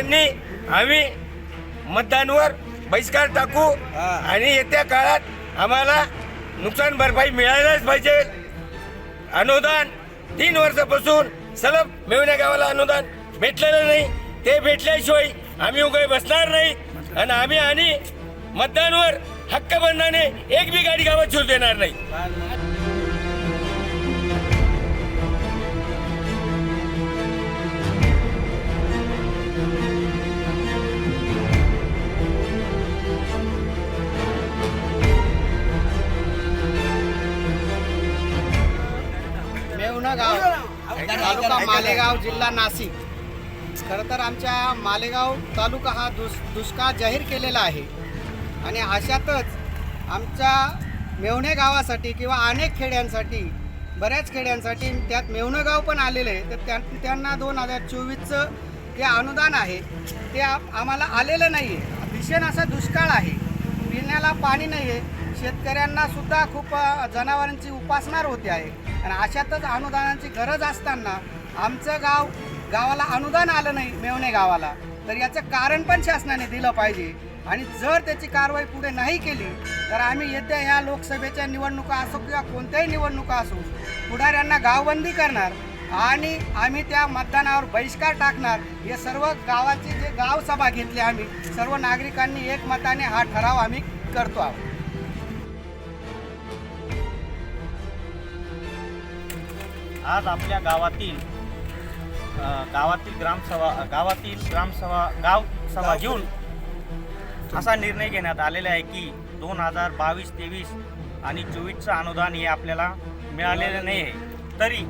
नागरिकांनी आम्ही मतदानावर बहिष्कार टाकू आणि येत्या काळात आम्हाला नुकसान भरपाई मिळायलाच पाहिजे। अनुदान 3 वर्षापासून सलग मेवणे गावाला अनुदान भेटलेलं नाही, ते भेटल्याशिवाय आम्ही उभे बसणार नाही आणि आम्ही मतदानावर हक्क बंधाने एक बी गाडी गावात शिरू देणार नाही। मेवणा गाव तालुका मालेगाव जिल्हा नाशिक। खरं तर आमच्या मालेगाव तालुका हा दुष्काळ जाहीर केलेला आहे आणि अशातच आमच्या मेवणे गावासाठी किंवा अनेक खेड्यांसाठी बऱ्याच खेड्यांसाठी त्यात मेवणे गाव पण आलेले आहे, तर त्यांना 2024चं जे अनुदान आहे ते आम्हाला आलेलं नाही आहे। भीषण असा दुष्काळ आहे, पिण्याला पाणी नाही आहे, शेतकऱ्यांना सुद्धा खूप जनावरांची उपासमार होते आहे आणि अशातच अनुदानाची गरज असताना आमचं गावाला अनुदान आलं नाही मेवणे गावाला, तर याचं कारण पण शासनाने दिलं पाहिजे आणि जर त्याची कारवाई पुढे नाही केली तर आम्ही येत्या ह्या लोकसभेच्या निवडणुका असो किंवा कोणत्याही निवडणुका असो पुढाऱ्यांना गावबंदी करणार आणि आम्ही त्या मतदानावर बहिष्कार टाकणार। हे सर्व गावाची जे गावसभा घेतली आम्ही सर्व नागरिकांनी एकमताने हा ठराव आम्ही करतो आहोत। आज आपल्या गावातील गावसभा घेऊन असा निर्णय घेण्यात आलेला आहे की 2022-23 आणि 24चं अनुदान हे आपल्याला मिळालेलं नाही आहे, तरी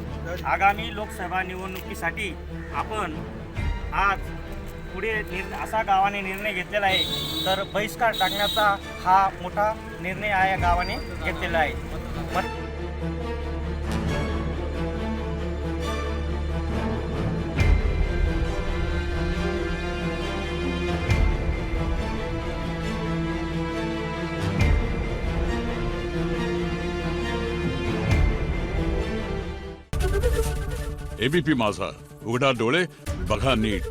आगामी लोकसभा निवडणुकीसाठी आपण आज पुढे असा गावाने निर्णय घेतलेला आहे, तर बहिष्कार टाकण्याचा हा मोठा निर्णय या गावाने घेतलेला आहे। एबीपी माझा, उघडा डोळे बघा नीट।